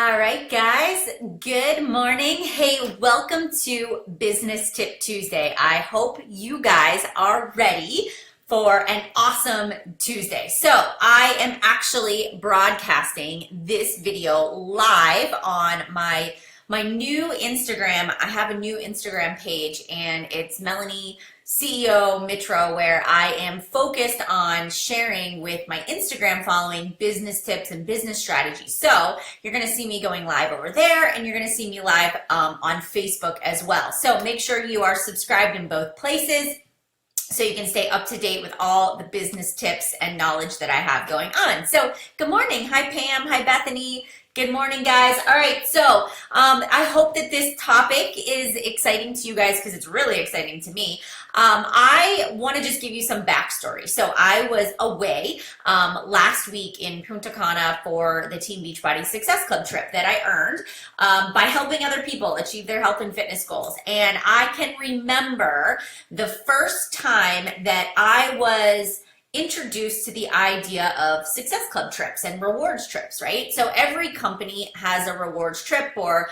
All right, guys, good morning. Hey, welcome to Business Tip Tuesday. I hope you guys are ready for an awesome Tuesday. So I am actually broadcasting this video live on my new Instagram. I have a new Instagram page and it's Melanie CEO Mitro, where I am focused on sharing with my Instagram following business tips and business strategies. So you're going to see me going live over there, and you're going to see me live on Facebook as well. So make sure you are subscribed in both places so you can stay up to date with all the business tips and knowledge that I have going on. So good morning. Hi, Pam. Hi, Bethany. Good morning, guys. All right, so I hope that this topic is exciting to you guys because it's really exciting to me. I want to just give you some backstory. So I was away last week in Punta Cana for the Team Beachbody Success Club trip that I earned by helping other people achieve their health and fitness goals. And I can remember the first time that I was introduced to the idea of success club trips and rewards trips, right? So every company has a rewards trip or,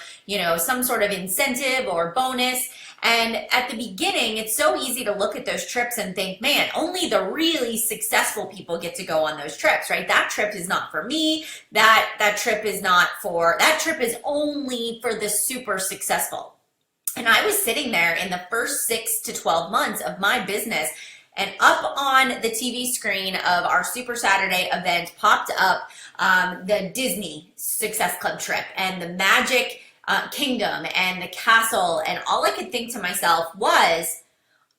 some sort of incentive or bonus. And at the beginning, it's so easy to look at those trips and think, man, only the really successful people get to go on those trips, right? That trip is not for me. That trip is only for the super successful. And I was sitting there in the first 6 to 12 months of my business, and up on the TV screen of our Super Saturday event popped up the Disney Success Club trip and the Magic Kingdom and the castle. And all I could think to myself was,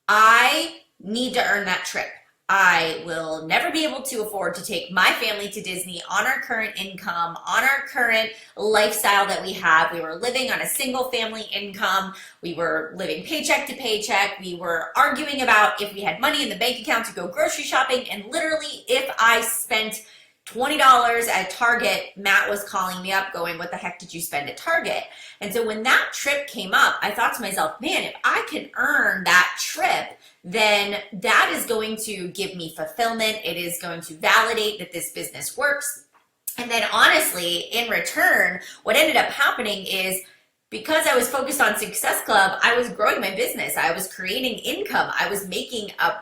I need to earn that trip. I will never be able to afford to take my family to Disney on our current income, on our current lifestyle that we have. We were living on a single family income. We were living paycheck to paycheck. We were arguing about if we had money in the bank account to go grocery shopping. And literally, if I spent $20 at Target, Matt was calling me up going, what the heck did you spend at Target? And so when that trip came up, I thought to myself, man, if I can earn that trip, then that is going to give me fulfillment. It is going to validate that this business works. And then honestly, in return, what ended up happening is because I was focused on Success Club, I was growing my business. I was creating income. I was making a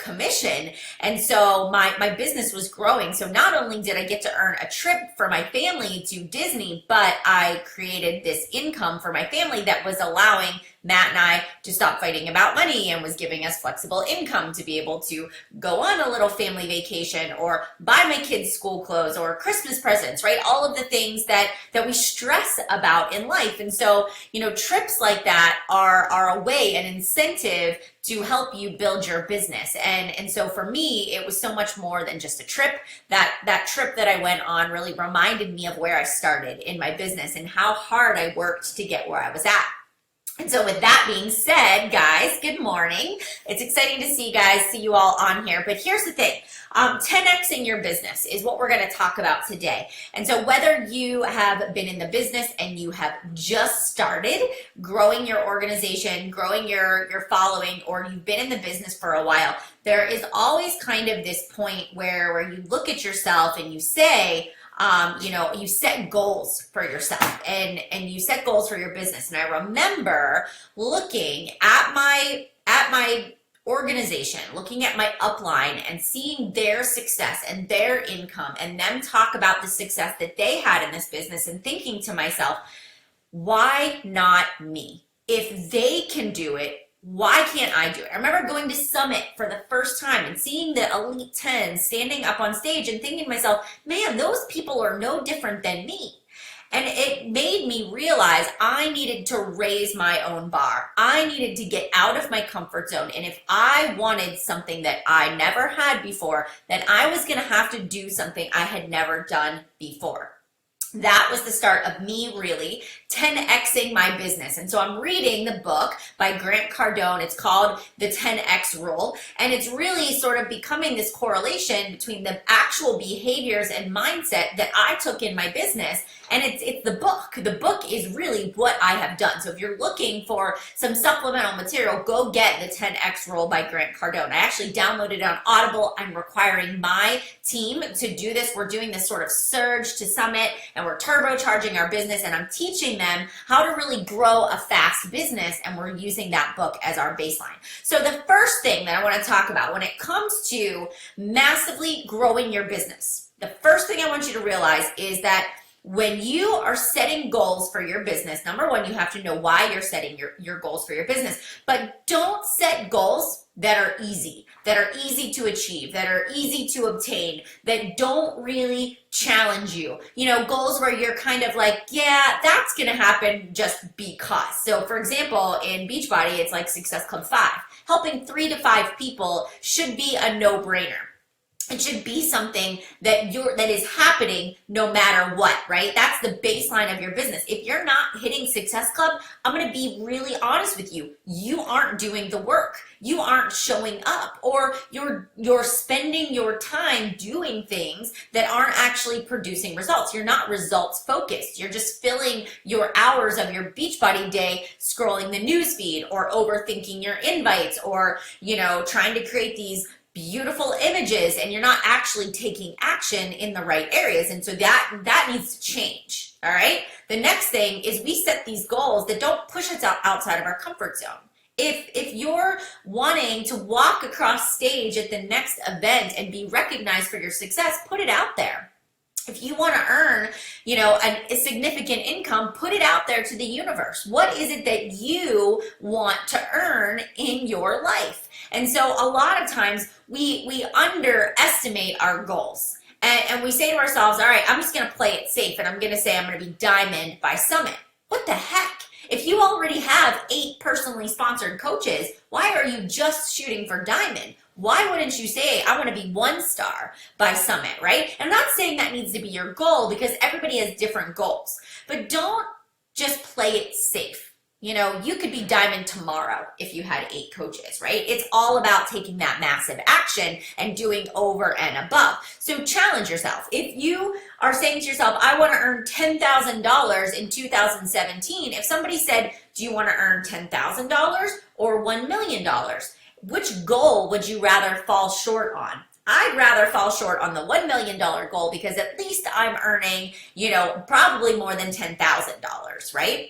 commission. And so my business was growing. So not only did I get to earn a trip for my family to Disney, but I created this income for my family that was allowing Matt and I to stop fighting about money and was giving us flexible income to be able to go on a little family vacation or buy my kids school clothes or Christmas presents, right? All of the things that we stress about in life. And so, trips like that are a way, an incentive to help you build your business. And so for me, it was so much more than just a trip. That trip that I went on really reminded me of where I started in my business and how hard I worked to get where I was at. And so with that being said, guys, good morning. It's exciting to see you all on here. But here's the thing, 10Xing your business is what we're going to talk about today. And so whether you have been in the business and you have just started growing your organization, growing your following, or you've been in the business for a while, there is always kind of this point where you look at yourself and you say, you set goals for yourself and you set goals for your business. And I remember looking at my organization, looking at my upline and seeing their success and their income and them talk about the success that they had in this business and thinking to myself, why not me? If they can do it, why can't I do it? I remember going to Summit for the first time and seeing the Elite 10 standing up on stage and thinking to myself, man, those people are no different than me. And it made me realize I needed to raise my own bar. I needed to get out of my comfort zone. And if I wanted something that I never had before, then I was going to have to do something I had never done before. That was the start of me really 10Xing my business. And so I'm reading the book by Grant Cardone. It's called The 10X Rule. And it's really sort of becoming this correlation between the actual behaviors and mindset that I took in my business. And it's the book. The book is really what I have done. So if you're looking for some supplemental material, go get The 10X Rule by Grant Cardone. I actually downloaded it on Audible. I'm requiring my team to do this. We're doing this sort of surge to Summit. and we're turbocharging our business, and I'm teaching them how to really grow a fast business, and we're using that book as our baseline. So the first thing that I want to talk about when it comes to massively growing your business, the first thing I want you to realize is that when you are setting goals for your business, number one, you have to know why you're setting your goals for your business. But don't set goals that are easy to achieve, that are easy to obtain, that don't really challenge you. You know, goals where you're kind of like, yeah, that's going to happen just because. So for example, in Beachbody, it's like Success Club 5. Helping 3 to 5 people should be a no-brainer. It should be something that is happening no matter what, right? That's the baseline of your business. If you're not hitting Success Club, I'm going to be really honest with you. You aren't doing the work. You aren't showing up, or you're spending your time doing things that aren't actually producing results. You're not results focused. You're just filling your hours of your Beachbody day scrolling the news feed, or overthinking your invites, or, you know, trying to create these beautiful images, and you're not actually taking action in the right areas. And so that needs to change. All right. The next thing is we set these goals that don't push us outside of our comfort zone. If you're wanting to walk across stage at the next event and be recognized for your success, put it out there. If you want to earn, you know, a significant income, put it out there to the universe. What is it that you want to earn in your life? And so a lot of times we underestimate our goals. And we say to ourselves, all right, I'm just going to play it safe, and I'm going to say I'm going to be diamond by summit. What the heck? If you already have 8 personally sponsored coaches, why are you just shooting for diamond? Why wouldn't you say, I want to be 1 star by summit, right? And I'm not saying that needs to be your goal, because everybody has different goals. But don't just play it safe. You know, you could be diamond tomorrow if you had 8 coaches, right? It's all about taking that massive action and doing over and above. So challenge yourself. If you are saying to yourself, I want to earn $10,000 in 2017, if somebody said, do you want to earn $10,000 or $1 million? Which goal would you rather fall short on? I'd rather fall short on the $1 million goal, because at least I'm earning, you know, probably more than $10,000, right?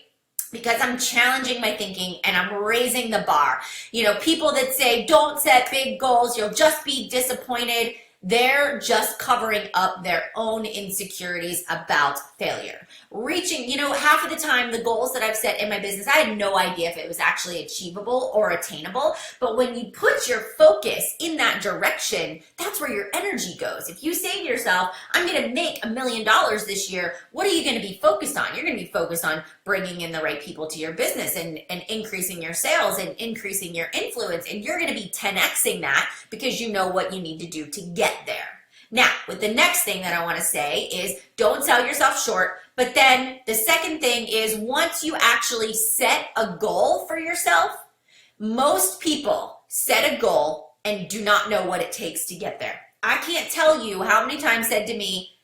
Because I'm challenging my thinking and I'm raising the bar. You know, people that say, don't set big goals, you'll just be disappointed, they're just covering up their own insecurities about failure. Reaching, you know, half of the time, the goals that I've set in my business, I had no idea if it was actually achievable or attainable. But when you put your focus in that direction, that's where your energy goes. If you say to yourself, I'm going to make $1 million this year, what are you going to be focused on? You're going to be focused on bringing in the right people to your business and increasing your sales and increasing your influence. And you're going to be 10xing that, because you know what you need to do to get there. Now, with the next thing that I want to say is, don't sell yourself short. But then the second thing is, once you actually set a goal for yourself, most people set a goal and do not know what it takes to get there. I can't tell you how many times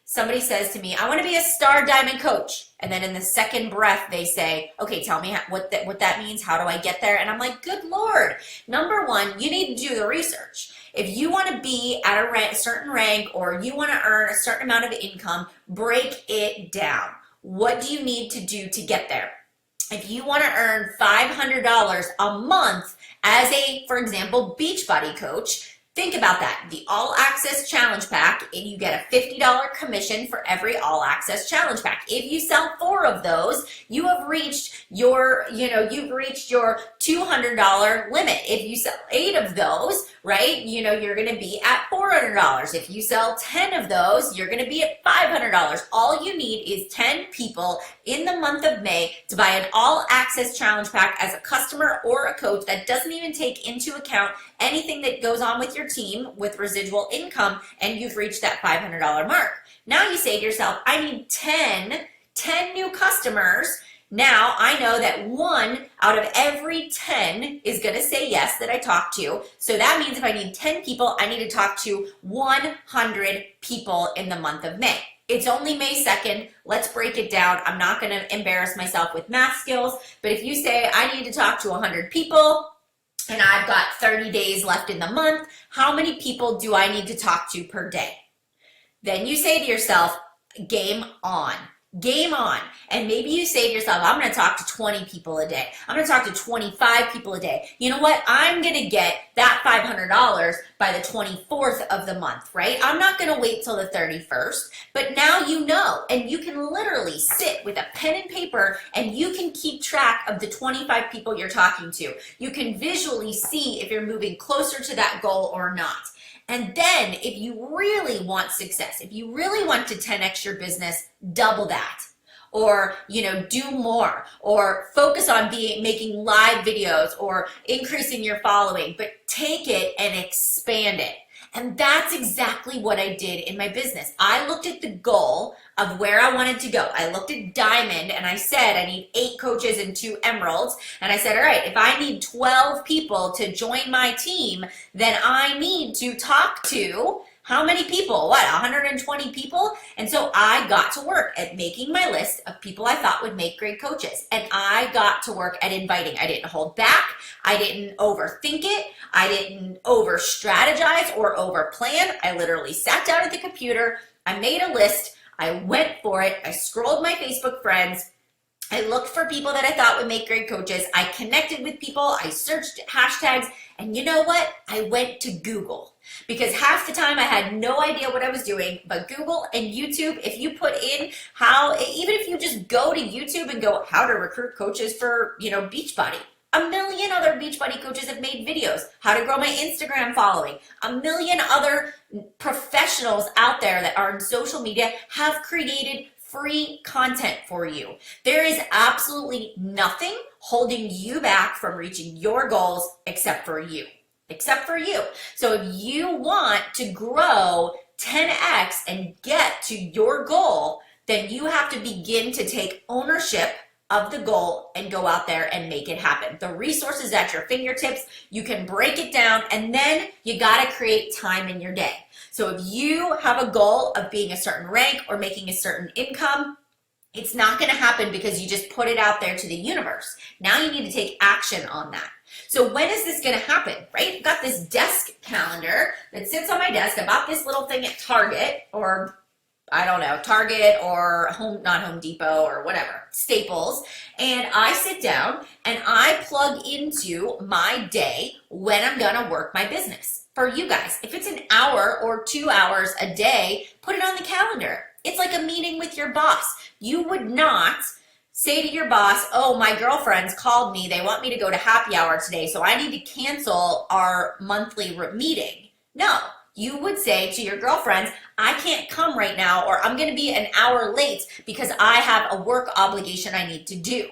somebody says to me, I want to be a star diamond coach. And then in the second breath, they say, okay, tell me what that means. How do I get there? And I'm like, good Lord. Number one, you need to do the research. If you want to be at a certain rank, or you want to earn a certain amount of income, break it down. What do you need to do to get there? If you want to earn $500 a month as for example, Beachbody coach, think about that. The All Access Challenge Pack, you get a $50 commission for every All Access Challenge Pack. If you sell 4 of those, you have reached you've reached your $200 limit. If you sell 8 of those, right, you're going to be at $400. If you sell 10 of those, you're going to be at $500. All you need is 10 people in the month of May to buy an All Access Challenge Pack as a customer or a coach. That doesn't even take into account anything that goes on with your team with residual income, and you've reached that $500 mark. Now you say to yourself, I need 10 new customers. Now I know that 1 out of every 10 is going to say yes that I talk to. So that means if I need 10 people, I need to talk to 100 people in the month of May. It's only May 2nd. Let's break it down. I'm not going to embarrass myself with math skills, but if you say I need to talk to 100 people, and I've got 30 days left in the month, how many people do I need to talk to per day? Then you say to yourself, game on. game on. And maybe you say to yourself, I'm going to talk to 20 people a day. I'm going to talk to 25 people a day. You know what? I'm going to get that $500 by the 24th of the month, right? I'm not going to wait till the 31st, but now you know, and you can literally sit with a pen and paper and you can keep track of the 25 people you're talking to. You can visually see if you're moving closer to that goal or not. And then if you really want success, if you really want to 10x your business, double that. Or, do more, or focus on making live videos or increasing your following, but take it and expand it. And that's exactly what I did in my business. I looked at the goal of where I wanted to go. I looked at Diamond and I said, I need 8 coaches and 2 emeralds. And I said, all right, if I need 12 people to join my team, then I need to talk to how many people? 120 people? And so I got to work at making my list of people I thought would make great coaches. And I got to work at inviting. I didn't hold back. I didn't overthink it. I didn't over strategize or over plan. I literally sat down at the computer. I made a list. I went for it. I scrolled my Facebook friends. I looked for people that I thought would make great coaches. I connected with people. I searched hashtags. And you know what? I went to Google because half the time I had no idea what I was doing. But Google and YouTube, if you put in even if you just go to YouTube and go how to recruit coaches for, Beachbody, a million other Beachbody coaches have made videos. How to grow my Instagram following. A million other professionals out there that are in social media have created free content for you. There is absolutely nothing holding you back from reaching your goals except for you. So if you want to grow 10x and get to your goal, then you have to begin to take ownership of the goal and go out there and make it happen. The resources at your fingertips, you can break it down, and then you got to create time in your day. So if you have a goal of being a certain rank or making a certain income, it's not going to happen because you just put it out there to the universe. Now you need to take action on that. So when is this going to happen, right? I've got this desk calendar that sits on my desk. I bought this little thing at Target or Target or not Home Depot or whatever, Staples. And I sit down and I plug into my day when I'm going to work my business. For you guys, if it's an hour or 2 hours a day, put it on the calendar. It's like a meeting with your boss. You would not say to your boss, oh, my girlfriends called me. They want me to go to happy hour today, so I need to cancel our monthly meeting. No, you would say to your girlfriends, I can't come right now, or I'm going to be an hour late because I have a work obligation I need to do.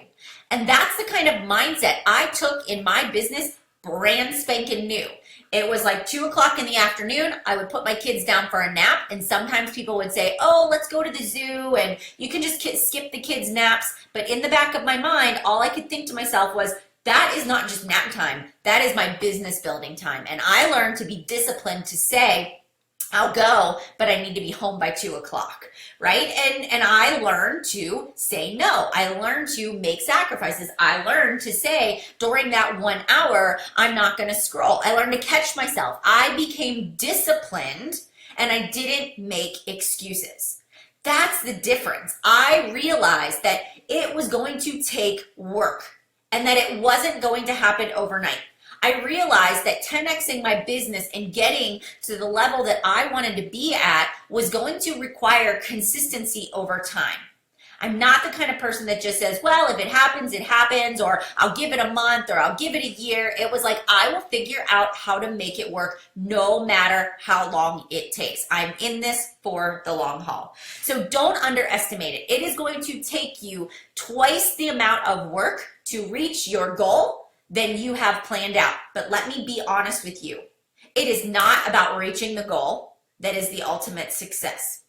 And that's the kind of mindset I took in my business, brand spanking new. It was like 2 o'clock in the afternoon. I would put my kids down for a nap, and sometimes people would say, oh, let's go to the zoo, and you can just skip the kids' naps. But in the back of my mind, all I could think to myself was, that is not just nap time. That is my business building time. And I learned to be disciplined to say, I'll go, but I need to be home by 2 o'clock, right? And I learned to say no. I learned to make sacrifices. I learned to say during that 1 hour, I'm not going to scroll. I learned to catch myself. I became disciplined and I didn't make excuses. That's the difference. I realized that it was going to take work and that it wasn't going to happen overnight. I realized that 10xing my business and getting to the level that I wanted to be at was going to require consistency over time. I'm not the kind of person that just says, well, if it happens, it happens, or I'll give it a month, or I'll give it a year. It was like, I will figure out how to make it work no matter how long it takes. I'm in this for the long haul. So don't underestimate it. It is going to take you twice the amount of work to reach your goal than you have planned out. But let me be honest with you. It is not about reaching the goal that is the ultimate success.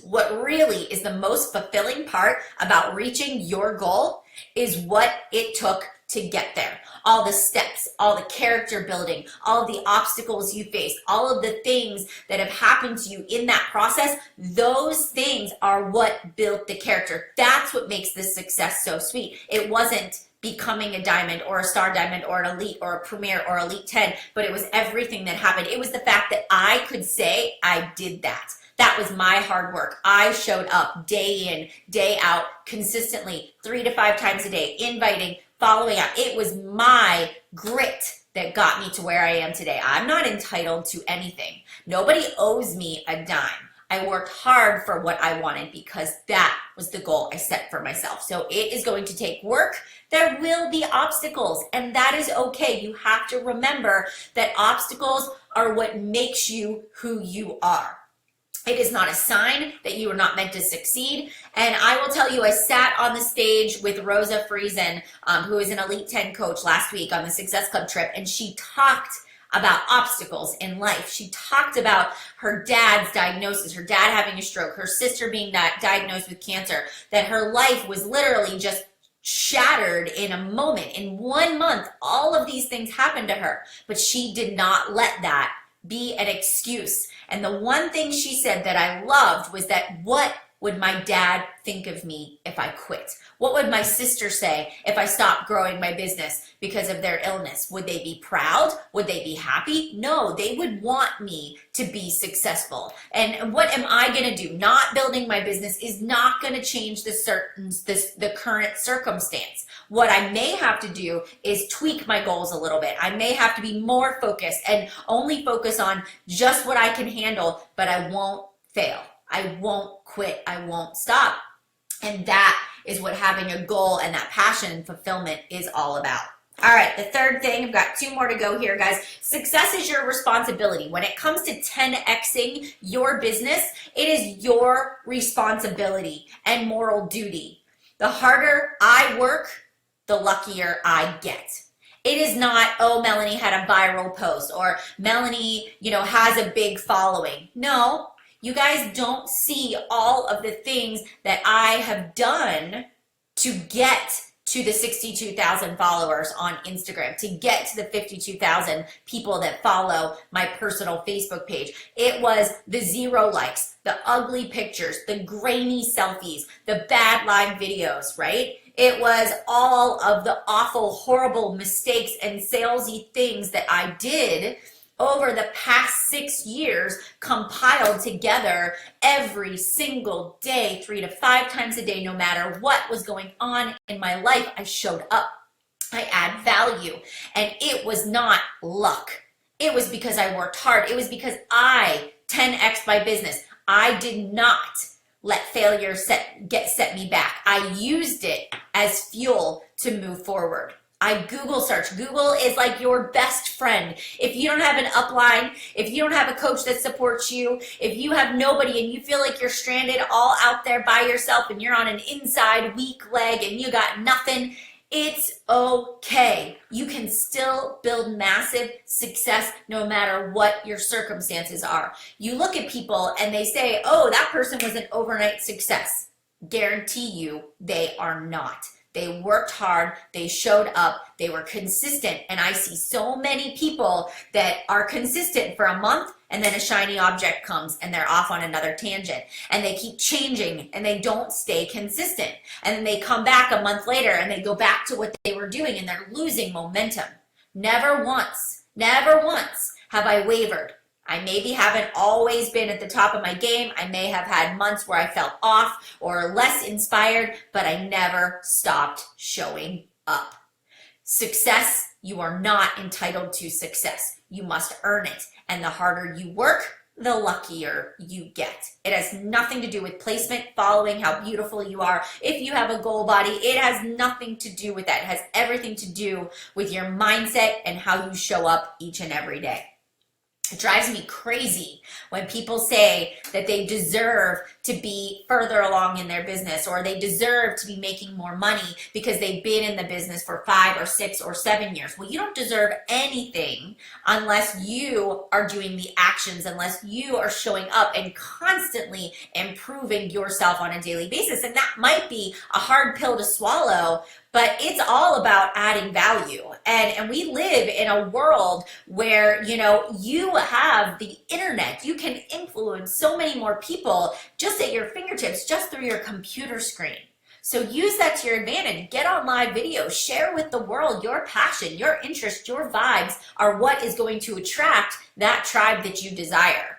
What really is the most fulfilling part about reaching your goal is what it took to get there. all the steps, all the character building, all of the obstacles you face, all of the things that have happened to you in that process, those things are what built the character. That's what makes this success so sweet. It wasn't becoming a diamond or a star diamond or an elite or a premier or elite 10, but it was everything that happened. It was the fact that I could say I did that. That was my hard work. I showed up day in, day out, consistently, 3 to 5 times a day, inviting, following up. It was my grit that got me to where I am today. I'm not entitled to anything. Nobody owes me a dime. I worked hard for what I wanted because that was the goal I set for myself. So it is going to take work. There will be obstacles, and that is okay. You have to remember that obstacles are what makes you who you are. It is not a sign that you are not meant to succeed. And I will tell you, I sat on the stage with Rosa Friesen, who is an Elite 10 coach last week on the Success Club trip, and she talked about obstacles in life. She talked about her dad's diagnosis, her dad having a stroke, her sister being diagnosed with cancer, that her life was literally just shattered in a moment. In 1 month, all of these things happened to her, but she did not let that be an excuse. And the one thing she said that I loved was that, what would my dad think of me if I quit? What would my sister say if I stopped growing my business because of their illness? Would they be proud? Would they be happy? No, they would want me to be successful. And what am I going to do? Not building my business is not going to change the current circumstance. What I may have to do is tweak my goals a little bit. I may have to be more focused and only focus on just what I can handle, but I won't fail. I won't quit. I won't stop. And that is what having a goal and that passion and fulfillment is all about. All right, the third thing, I've got 2 more to go here, guys. Success is your responsibility. When it comes to 10xing your business, it is your responsibility and moral duty. The harder I work, the luckier I get. It is not, oh, Melanie had a viral post, or Melanie, has a big following. No. You guys don't see all of the things that I have done to get to the 62,000 followers on Instagram, to get to the 52,000 people that follow my personal Facebook page. It was the 0 likes, the ugly pictures, the grainy selfies, the bad live videos, right? It was all of the awful, horrible mistakes and salesy things that I did over the past 6 years, compiled together every single day, 3 to 5 times a day. No matter what was going on in my life, I showed up. I add value. And it was not luck. It was because I worked hard. It was because I 10x my business. I did not let failure set me back. I used it as fuel to move forward. I Google search. Google is like your best friend. If you don't have an upline, if you don't have a coach that supports you, if you have nobody and you feel like you're stranded all out there by yourself and you're on an inside weak leg and you got nothing, it's okay. You can still build massive success no matter what your circumstances are. You look at people and they say, oh, that person was an overnight success. Guarantee you they are not. They worked hard, they showed up, they were consistent, and I see so many people that are consistent for a month and then a shiny object comes and they're off on another tangent and they keep changing and they don't stay consistent. And then they come back a month later and they go back to what they were doing and they're losing momentum. Never once have I wavered. I maybe haven't always been at the top of my game. I may have had months where I felt off or less inspired, but I never stopped showing up. Success, you are not entitled to success. You must earn it. And the harder you work, the luckier you get. It has nothing to do with placement, following, how beautiful you are. If you have a goal body, it has nothing to do with that. It has everything to do with your mindset and how you show up each and every day. It drives me crazy when people say that they deserve to be further along in their business or they deserve to be making more money because they've been in the business for 5 or 6 or 7 years. Well, you don't deserve anything unless you are doing the actions, unless you are showing up and constantly improving yourself on a daily basis. And that might be a hard pill to swallow, but it's all about adding value. And we live in a world where, you have the internet. You can influence so many more people just at your fingertips, just through your computer screen. So use that to your advantage. Get on live video. Share with the world your passion, your interest, your vibes are what is going to attract that tribe that you desire.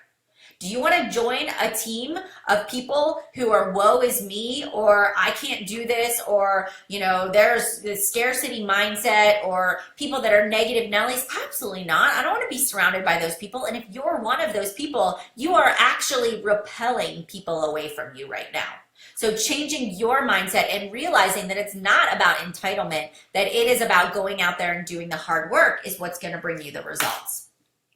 Do you want to join a team of people who are woe is me, or I can't do this, or, there's the scarcity mindset, or people that are negative Nellies? Absolutely not. I don't want to be surrounded by those people. And if you're one of those people, you are actually repelling people away from you right now. So changing your mindset and realizing that it's not about entitlement, that it is about going out there and doing the hard work is what's going to bring you the results.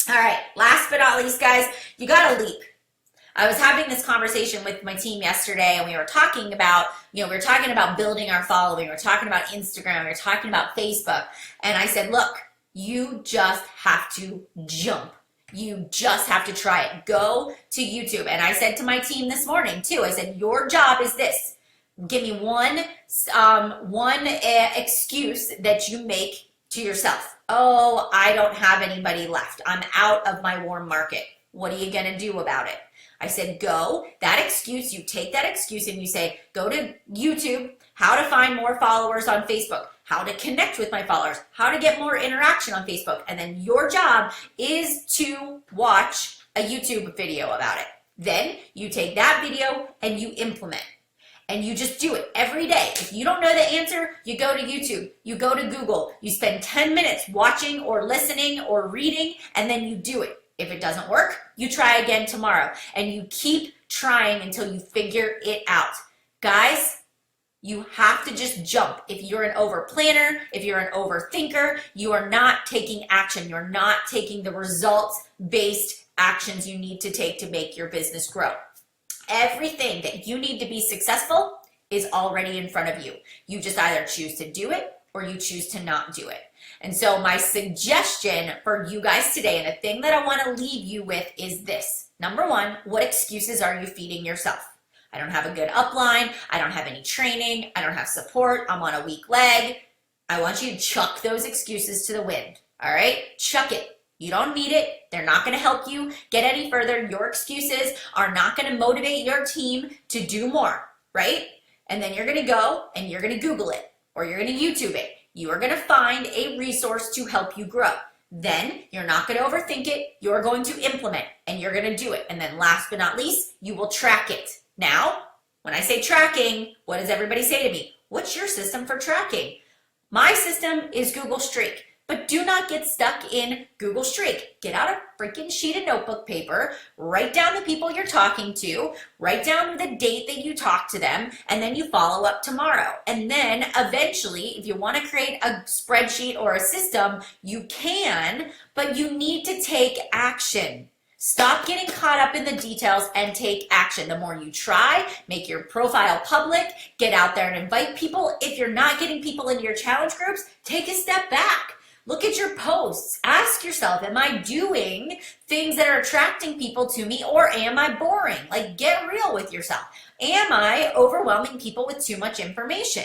All right, last but not least, guys, you got to leap. I was having this conversation with my team yesterday, and we were talking about, building our following. We were talking about Instagram. We were talking about Facebook. And I said, look, you just have to jump. You just have to try it. Go to YouTube. And I said to my team this morning too, I said, your job is this. Give me one excuse that you make to yourself. Oh, I don't have anybody left. I'm out of my warm market. What are you going to do about it? I said, that excuse, you take that excuse and you say, go to YouTube, how to find more followers on Facebook, how to connect with my followers, how to get more interaction on Facebook. And then your job is to watch a YouTube video about it. Then you take that video and you implement. And you just do it every day. If you don't know the answer, you go to YouTube, you go to Google, you spend 10 minutes watching or listening or reading, and then you do it. If it doesn't work, you try again tomorrow. And you keep trying until you figure it out. Guys, you have to just jump. If you're an over planner, if you're an overthinker, you are not taking action. You're not taking the results-based actions you need to take to make your business grow. Everything that you need to be successful is already in front of you. You just either choose to do it or you choose to not do it. And so my suggestion for you guys today, and the thing that I want to leave you with is this. Number one, what excuses are you feeding yourself? I don't have a good upline. I don't have any training. I don't have support. I'm on a weak leg. I want you to chuck those excuses to the wind. All right? Chuck it. You don't need it. They're not going to help you get any further. Your excuses are not going to motivate your team to do more, right? And then you're going to go and you're going to Google it or you're going to YouTube it. You are going to find a resource to help you grow. Then you're not going to overthink it. You're going to implement and you're going to do it. And then last but not least, you will track it. Now, when I say tracking, what does everybody say to me? What's your system for tracking? My system is Google Streak. But do not get stuck in Google Streak. Get out a freaking sheet of notebook paper, write down the people you're talking to, write down the date that you talk to them, and then you follow up tomorrow. And then eventually, if you want to create a spreadsheet or a system, you can, but you need to take action. Stop getting caught up in the details and take action. The more you try, make your profile public, get out there and invite people. If you're not getting people into your challenge groups, take a step back. Look at your posts. Ask yourself, am I doing things that are attracting people to me, or am I boring? Like, get real with yourself. Am I overwhelming people with too much information?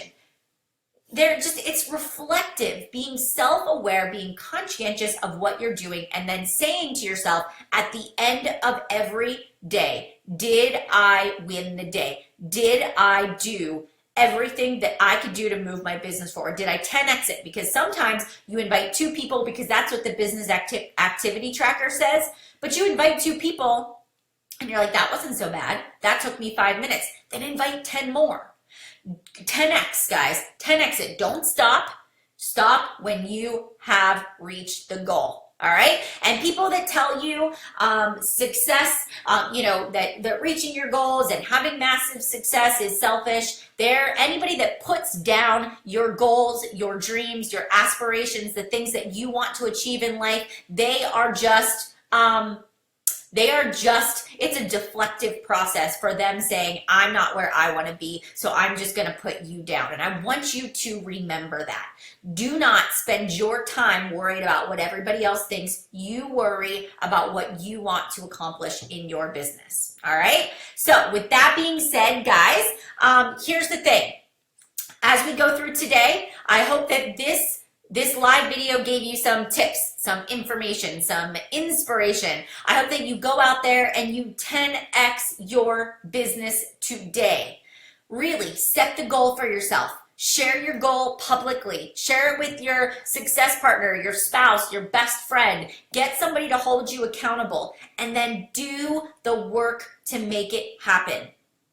It's reflective, being self-aware, being conscientious of what you're doing, and then saying to yourself at the end of every day, did I win the day? Did I do everything that I could do to move my business forward? Did I 10x it? Because sometimes you invite 2 people because that's what the business activity tracker says, but you invite 2 people and you're like, that wasn't so bad. That took me 5 minutes. Then invite 10 more. 10x, guys. 10x it. Don't stop. Stop when you have reached the goal. All right. And people that tell you success, that reaching your goals and having massive success is selfish. Anybody that puts down your goals, your dreams, your aspirations, the things that you want to achieve in life, it's a deflective process for them saying, I'm not where I want to be, so I'm just going to put you down. And I want you to remember that. Do not spend your time worried about what everybody else thinks. You worry about what you want to accomplish in your business. All right? So with that being said, guys, here's the thing. as we go through today, I hope that this live video gave you some tips, some information, some inspiration. I hope that you go out there and you 10x your business today. Really set the goal for yourself. Share your goal publicly. Share it with your success partner, your spouse, your best friend. Get somebody to hold you accountable, and then do the work to make it happen.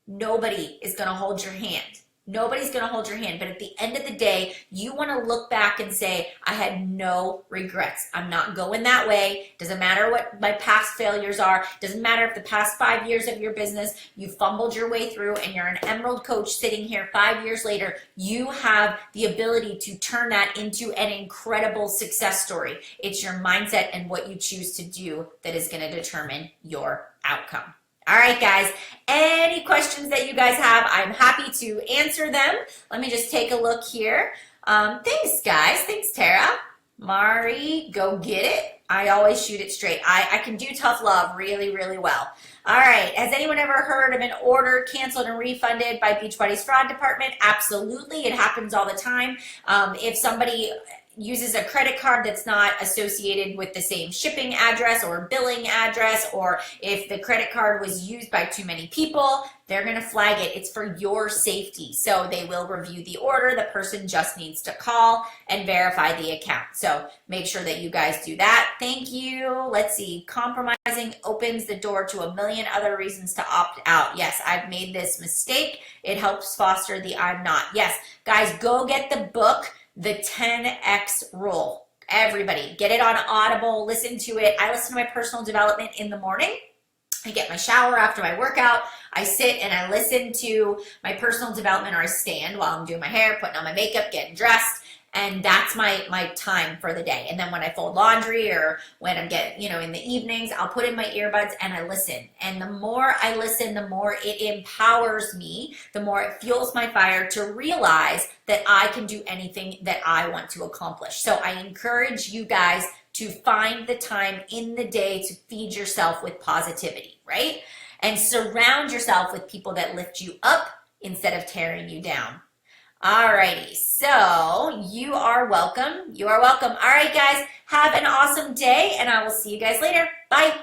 Nobody is going to hold your hand. Nobody's going to hold your hand, but at the end of the day, you want to look back and say, I had no regrets. I'm not going that way. Doesn't matter what my past failures are. Doesn't matter if the past 5 years of your business, you fumbled your way through and you're an emerald coach sitting here 5 years later. You have the ability to turn that into an incredible success story. It's your mindset and what you choose to do that is going to determine your outcome. All right, guys, any questions that you guys have, I'm happy to answer them. Let me just take a look here. Thanks, guys. Thanks, Tara. Mari, go get it. I always shoot it straight. I can do tough love really, really well. All right, has anyone ever heard of an order canceled and refunded by Beachbody's fraud department? Absolutely, it happens all the time. If somebody uses a credit card that's not associated with the same shipping address or billing address, or if the credit card was used by too many people, they're going to flag it. It's for your safety. So they will review the order. The person just needs to call and verify the account. So make sure that you guys do that. Thank you. Let's see. Compromising opens the door to a million other reasons to opt out. Yes, I've made this mistake. It helps foster the I'm not. Yes, guys, go get the book, The 10X Rule. Everybody, get it on Audible, listen to it. I listen to my personal development in the morning. I get my shower after my workout. I sit and I listen to my personal development, or I stand while I'm doing my hair, putting on my makeup, getting dressed. And that's my time for the day. And then when I fold laundry or when I'm in the evenings, I'll put in my earbuds and I listen. And the more I listen, the more it empowers me, the more it fuels my fire to realize that I can do anything that I want to accomplish. So I encourage you guys to find the time in the day to feed yourself with positivity, right? And surround yourself with people that lift you up instead of tearing you down. Alrighty, so you are welcome. You are welcome. All right, guys, have an awesome day, and I will see you guys later. Bye.